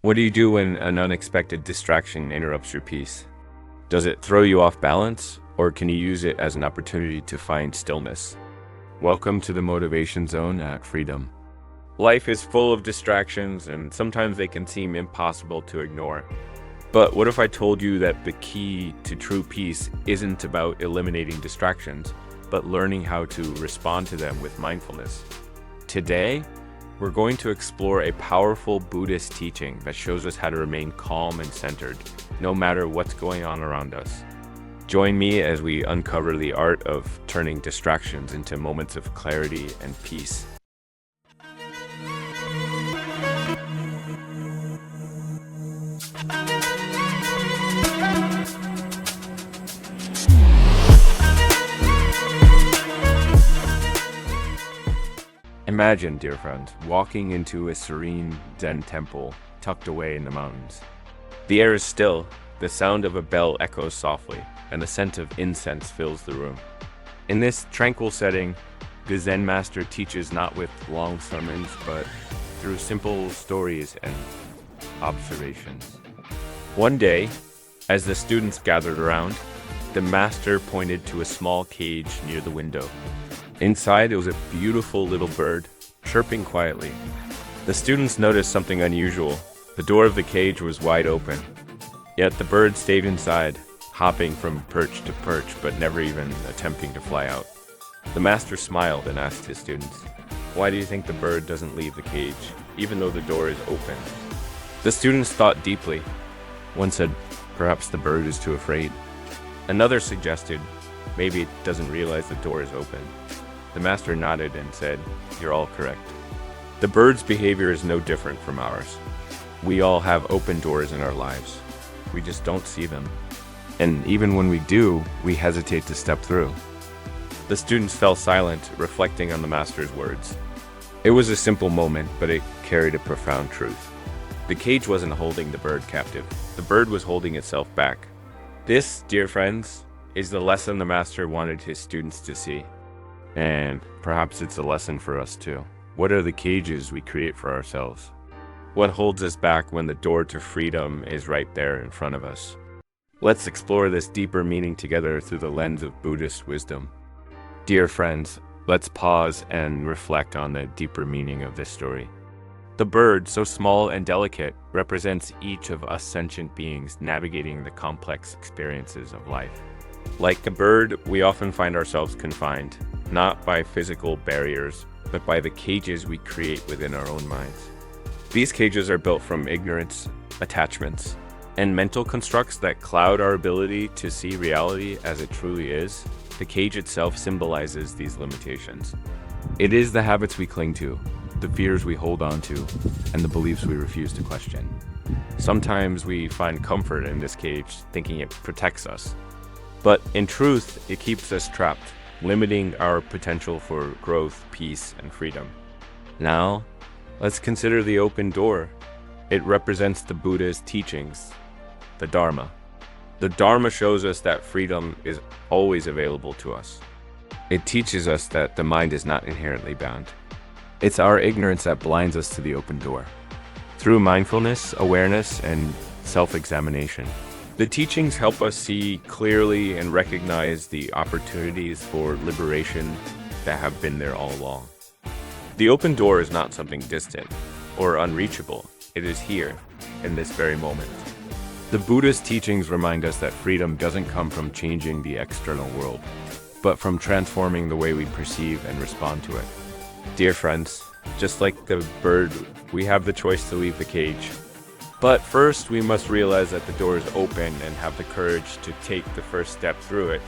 What do you do when an unexpected distraction interrupts your peace? Does it throw you off balance, or can you use it as an opportunity to find stillness? Welcome to the Motivation Zone at Freedom. Life is full of distractions, and sometimes they can seem impossible to ignore. But what if I told you that the key to true peace isn't about eliminating distractions, but learning how to respond to them with mindfulness? Today, we're going to explore a powerful Buddhist teaching that shows us how to remain calm and centered, no matter what's going on around us. Join me as we uncover the art of turning distractions into moments of clarity and peace. Imagine, dear friend, walking into a serene Zen temple tucked away in the mountains. The air is still, the sound of a bell echoes softly, and the scent of incense fills the room. In this tranquil setting, the Zen master teaches not with long sermons, but through simple stories and observations. One day, as the students gathered around, the master pointed to a small cage near the window. Inside, it was a beautiful little bird, chirping quietly. The students noticed something unusual. The door of the cage was wide open. Yet the bird stayed inside, hopping from perch to perch, but never even attempting to fly out. The master smiled and asked his students, "Why do you think the bird doesn't leave the cage, even though the door is open?" The students thought deeply. One said, "Perhaps the bird is too afraid." Another suggested, "Maybe it doesn't realize the door is open." The master nodded and said, "You're all correct." The bird's behavior is no different from ours. We all have open doors in our lives. We just don't see them. And even when we do, we hesitate to step through. The students fell silent, reflecting on the master's words. It was a simple moment, but it carried a profound truth. The cage wasn't holding the bird captive. The bird was holding itself back. This, dear friends, is the lesson the master wanted his students to see. And perhaps it's a lesson for us too. What are the cages we create for ourselves? What holds us back when the door to freedom is right there in front of us? Let's explore this deeper meaning together through the lens of Buddhist wisdom. Dear friends, let's pause and reflect on the deeper meaning of this story. The bird, so small and delicate, represents each of us sentient beings navigating the complex experiences of life. Like the bird, we often find ourselves confined, not by physical barriers, but by the cages we create within our own minds. These cages are built from ignorance, attachments, and mental constructs that cloud our ability to see reality as it truly is. The cage itself symbolizes these limitations. It is the habits we cling to, the fears we hold on to, and the beliefs we refuse to question. Sometimes we find comfort in this cage, thinking it protects us. But in truth, it keeps us trapped, limiting our potential for growth, peace, and freedom. Now, let's consider the open door. It represents the Buddha's teachings, the Dharma. The Dharma shows us that freedom is always available to us. It teaches us that the mind is not inherently bound. It's our ignorance that blinds us to the open door. Through mindfulness, awareness, and self-examination, the teachings help us see clearly and recognize the opportunities for liberation that have been there all along. The open door is not something distant or unreachable. It is here, in this very moment. The Buddhist teachings remind us that freedom doesn't come from changing the external world, but from transforming the way we perceive and respond to it. Dear friends, just like the bird, we have the choice to leave the cage. But first, we must realize that the door is open and have the courage to take the first step through it.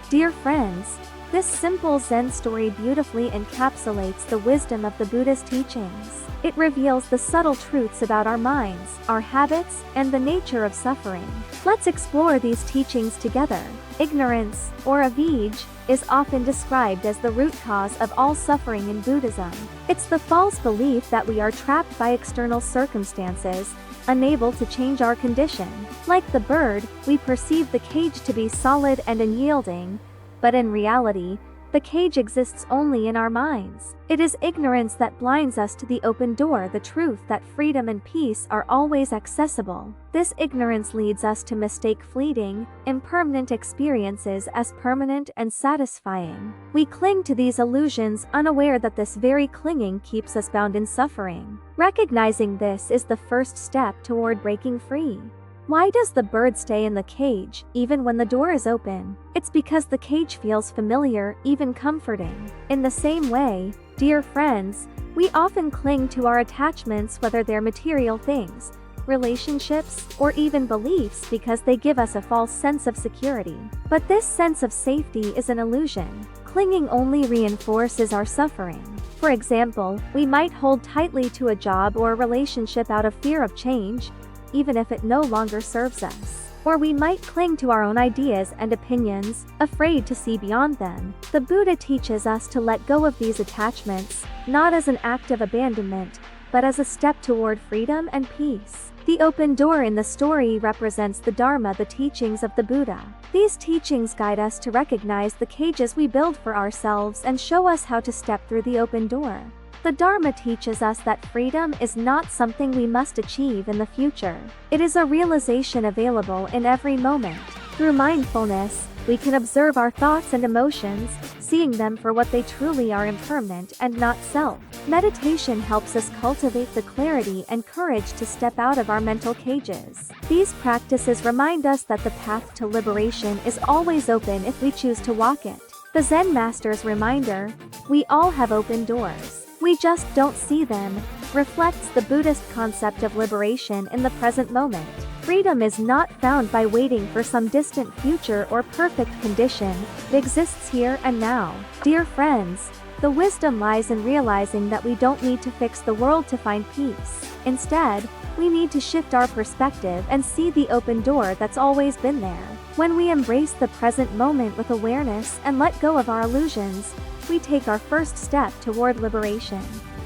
Dear friends, this simple Zen story beautifully encapsulates the wisdom of the Buddhist teachings. It reveals the subtle truths about our minds, our habits, and the nature of suffering. Let's explore these teachings together. Ignorance, or avijja, is often described as the root cause of all suffering in Buddhism. It's the false belief that we are trapped by external circumstances, unable to change our condition. Like the bird, we perceive the cage to be solid and unyielding, but in reality, The cage exists only in our minds. It is ignorance that blinds us to the open door, the truth that freedom and peace are always accessible. This ignorance leads us to mistake fleeting, impermanent experiences as permanent and satisfying. We cling to these illusions, unaware that this very clinging keeps us bound in suffering. Recognizing this is the first step toward breaking free. Why does the bird stay in the cage, even when the door is open? It's because the cage feels familiar, even comforting. In the same way, dear friends, we often cling to our attachments, whether they're material things, relationships, or even beliefs, because they give us a false sense of security. But this sense of safety is an illusion. Clinging only reinforces our suffering. For example, we might hold tightly to a job or a relationship out of fear of change, even if it no longer serves us. Or we might cling to our own ideas and opinions, afraid to see beyond them. The Buddha teaches us to let go of these attachments, not as an act of abandonment, but as a step toward freedom and peace. The open door in the story represents the Dharma, the teachings of the Buddha. These teachings guide us to recognize the cages we build for ourselves and show us how to step through the open door. The Dharma teaches us that freedom is not something we must achieve in the future. It is a realization available in every moment. Through mindfulness, we can observe our thoughts and emotions, seeing them for what they truly are, impermanent and not self. Meditation helps us cultivate the clarity and courage to step out of our mental cages. These practices remind us that the path to liberation is always open if we choose to walk it. The Zen Master's reminder, "We all have open doors. We just don't see them," reflects the Buddhist concept of liberation in the present moment. Freedom is not found by waiting for some distant future or perfect condition. It exists here and now. Dear friends, the wisdom lies in realizing that we don't need to fix the world to find peace. Instead, we need to shift our perspective and see the open door that's always been there. When we embrace the present moment with awareness and let go of our illusions, we take our first step toward liberation.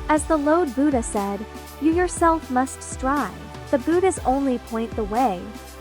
As the Lord Buddha said, "You yourself must strive." The Buddhas only point the way.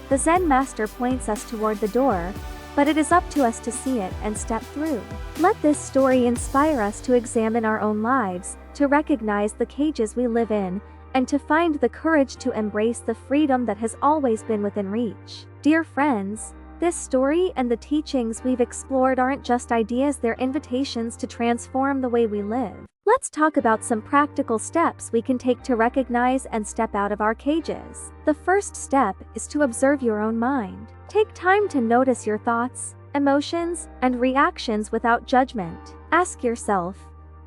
The Zen Master points us toward the door, but it is up to us to see it and step through. Let this story inspire us to examine our own lives, to recognize the cages we live in, and to find the courage to embrace the freedom that has always been within reach. Dear friends, this story and the teachings we've explored aren't just ideas, they're invitations to transform the way we live. Let's talk about some practical steps we can take to recognize and step out of our cages. The first step is to observe your own mind. Take time to notice your thoughts, emotions, and reactions without judgment. Ask yourself,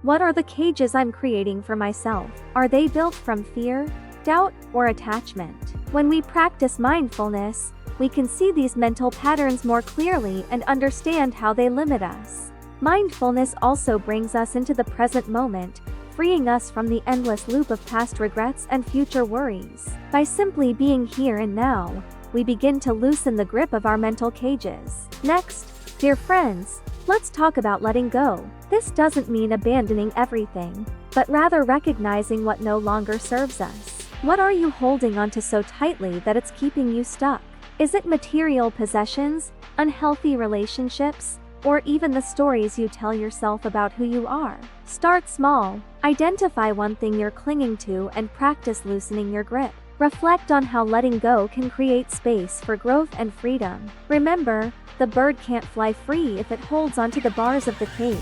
what are the cages I'm creating for myself? Are they built from fear, doubt, or attachment? When we practice mindfulness, we can see these mental patterns more clearly and understand how they limit us. Mindfulness also brings us into the present moment, freeing us from the endless loop of past regrets and future worries. By simply being here and now, we begin to loosen the grip of our mental cages. Next, dear friends, let's talk about letting go. This doesn't mean abandoning everything, but rather recognizing what no longer serves us. What are you holding onto so tightly that it's keeping you stuck? Is it material possessions, unhealthy relationships, or even the stories you tell yourself about who you are? Start small. Identify one thing you're clinging to and practice loosening your grip. Reflect on how letting go can create space for growth and freedom. Remember, the bird can't fly free if it holds onto the bars of the cage.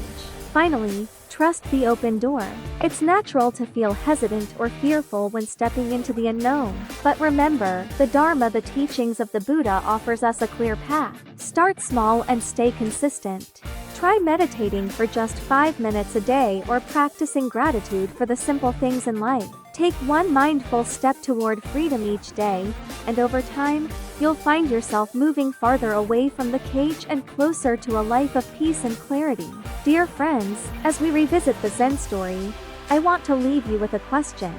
Finally, trust the open door. It's natural to feel hesitant or fearful when stepping into the unknown. But remember, the Dharma, the teachings of the Buddha, offers us a clear path. Start small and stay consistent. Try meditating for just 5 minutes a day or practicing gratitude for the simple things in life. Take one mindful step toward freedom each day, and over time, you'll find yourself moving farther away from the cage and closer to a life of peace and clarity. Dear friends, as we revisit the Zen story, I want to leave you with a question.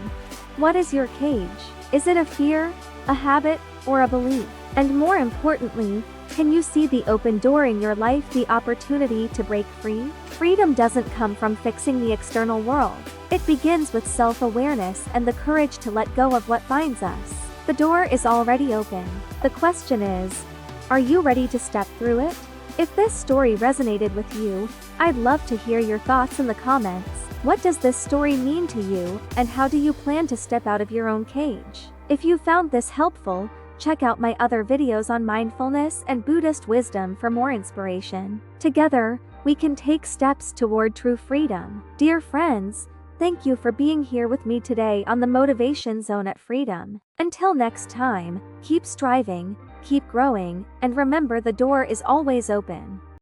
What is your cage? Is it a fear, a habit, or a belief? And more importantly, can you see the open door in your life, the opportunity to break free? Freedom doesn't come from fixing the external world. It begins with self-awareness and the courage to let go of what binds us. The door is already open. The question is, are you ready to step through it? If this story resonated with you, I'd love to hear your thoughts in the comments. What does this story mean to you, and how do you plan to step out of your own cage? If you found this helpful, check out my other videos on mindfulness and Buddhist wisdom for more inspiration. Together, we can take steps toward true freedom. Dear friends, thank you for being here with me today on the Motivation Zone at Freedom. Until next time, keep striving, keep growing, and remember the door is always open.